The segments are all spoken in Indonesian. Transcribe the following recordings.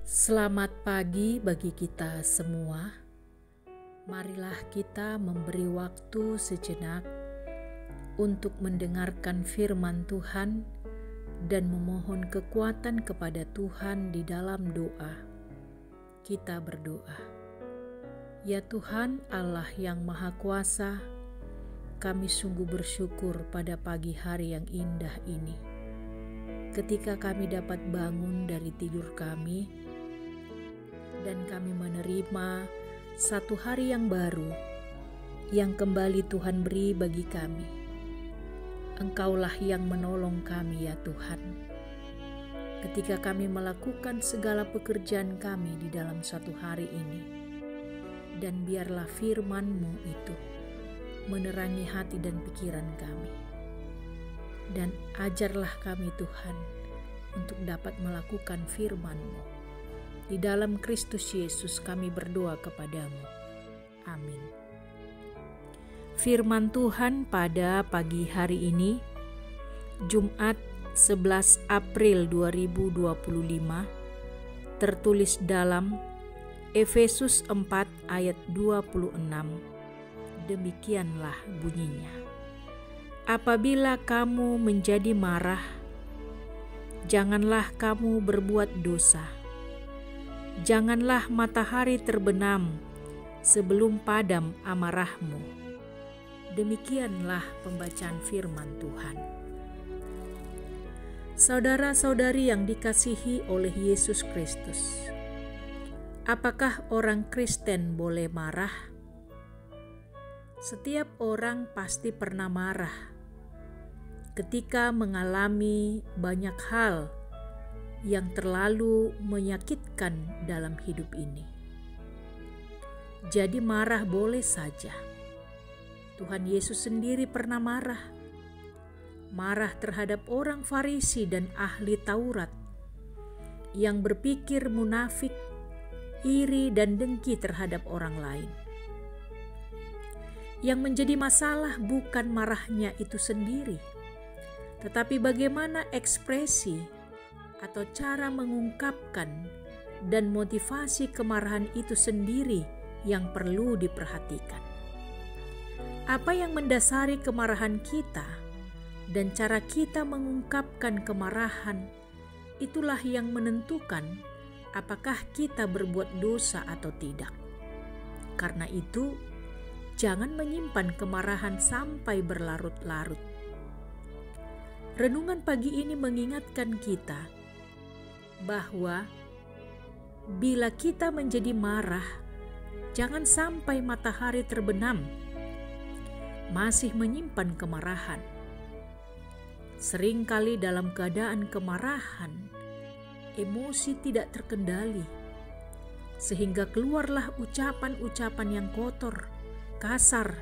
Selamat pagi bagi kita semua. Marilah kita memberi waktu sejenak untuk mendengarkan firman Tuhan dan memohon kekuatan kepada Tuhan di dalam doa. Kita berdoa. Ya Tuhan Allah yang Maha Kuasa, kami sungguh bersyukur pada pagi hari yang indah ini. Ketika kami dapat bangun dari tidur kami, dan kami menerima satu hari yang baru yang kembali Tuhan beri bagi kami. Engkaulah yang menolong kami ya Tuhan. Ketika kami melakukan segala pekerjaan kami di dalam satu hari ini, dan biarlah firman-Mu itu menerangi hati dan pikiran kami. Dan ajarlah kami Tuhan untuk dapat melakukan firman-Mu. Di dalam Kristus Yesus kami berdoa kepadamu. Amin. Firman Tuhan pada pagi hari ini, Jumat 11 April 2025, tertulis dalam Efesus 4 ayat 26. Demikianlah bunyinya. Apabila kamu menjadi marah, janganlah kamu berbuat dosa. Janganlah matahari terbenam sebelum padam amarahmu. Demikianlah pembacaan firman Tuhan. Saudara-saudari yang dikasihi oleh Yesus Kristus, apakah orang Kristen boleh marah? Setiap orang pasti pernah marah ketika mengalami banyak hal yang terlalu menyakitkan dalam hidup ini. Jadi marah boleh saja. Tuhan Yesus sendiri pernah marah. Marah terhadap orang Farisi dan ahli Taurat yang berpikir munafik, iri dan dengki terhadap orang lain. Yang menjadi masalah bukan marahnya itu sendiri, tetapi bagaimana ekspresi atau cara mengungkapkan dan motivasi kemarahan itu sendiri yang perlu diperhatikan. Apa yang mendasari kemarahan kita dan cara kita mengungkapkan kemarahan, itulah yang menentukan apakah kita berbuat dosa atau tidak. Karena itu, jangan menyimpan kemarahan sampai berlarut-larut. Renungan pagi ini mengingatkan kita bahwa bila kita menjadi marah, jangan sampai matahari terbenam, masih menyimpan kemarahan. Seringkali dalam keadaan kemarahan, emosi tidak terkendali, sehingga keluarlah ucapan-ucapan yang kotor, kasar,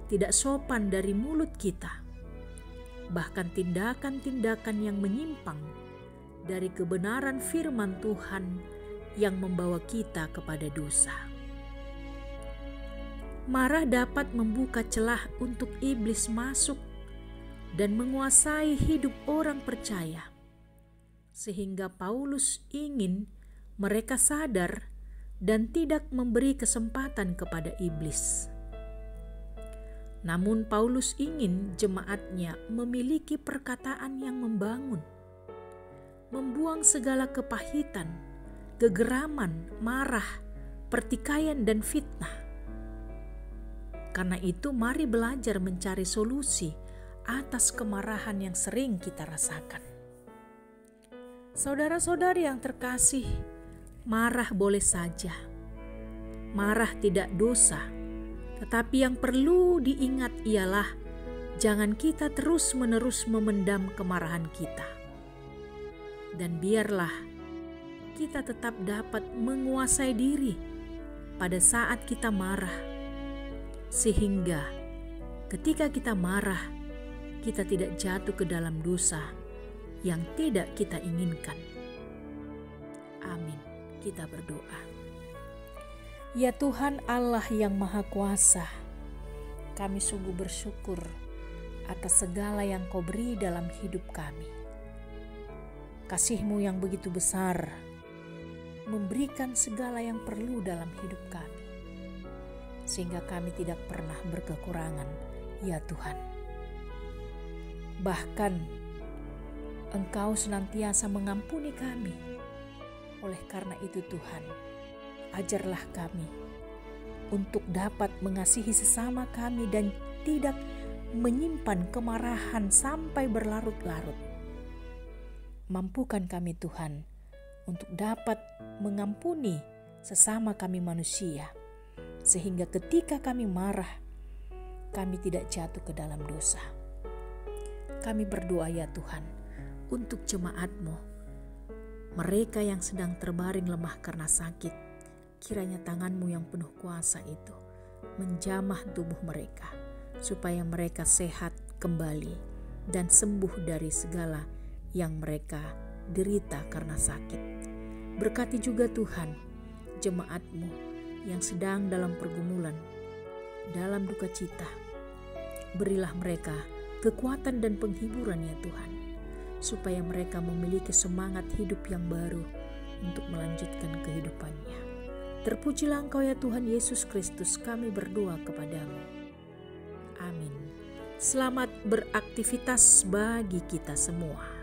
tidak sopan dari mulut kita. Bahkan tindakan-tindakan yang menyimpang dari kebenaran firman Tuhan yang membawa kita kepada dosa. Marah dapat membuka celah untuk iblis masuk dan menguasai hidup orang percaya, sehingga Paulus ingin mereka sadar dan tidak memberi kesempatan kepada iblis. Namun Paulus ingin jemaatnya memiliki perkataan yang membangun, membuang segala kepahitan, kegeraman, marah, pertikaian, dan fitnah. Karena itu mari belajar mencari solusi atas kemarahan yang sering kita rasakan. Saudara-saudari yang terkasih, marah boleh saja. Marah tidak dosa, tetapi yang perlu diingat ialah jangan kita terus-menerus memendam kemarahan kita. Dan biarlah kita tetap dapat menguasai diri pada saat kita marah, sehingga ketika kita marah, kita tidak jatuh ke dalam dosa yang tidak kita inginkan. Amin. Kita berdoa. Ya Tuhan Allah yang Maha Kuasa, kami sungguh bersyukur atas segala yang Kau beri dalam hidup kami. Kasih-Mu yang begitu besar memberikan segala yang perlu dalam hidup kami, sehingga kami tidak pernah berkekurangan, ya Tuhan. Bahkan Engkau senantiasa mengampuni kami. Oleh karena itu Tuhan, ajarlah kami untuk dapat mengasihi sesama kami dan tidak menyimpan kemarahan sampai berlarut-larut. Mampukan kami Tuhan untuk dapat mengampuni sesama kami manusia, sehingga ketika kami marah, kami tidak jatuh ke dalam dosa. Kami berdoa ya Tuhan untuk jemaat-Mu, mereka yang sedang terbaring lemah karena sakit, kiranya tangan-Mu yang penuh kuasa itu menjamah tubuh mereka, supaya mereka sehat kembali dan sembuh dari segala yang mereka derita karena sakit. Berkati juga Tuhan jemaat-Mu yang sedang dalam pergumulan, dalam duka cita. Berilah mereka kekuatan dan penghiburan ya Tuhan, supaya mereka memiliki semangat hidup yang baru untuk melanjutkan kehidupannya. Terpujilah Engkau ya Tuhan Yesus Kristus, kami berdoa kepadamu. Amin. Selamat beraktivitas bagi kita semua.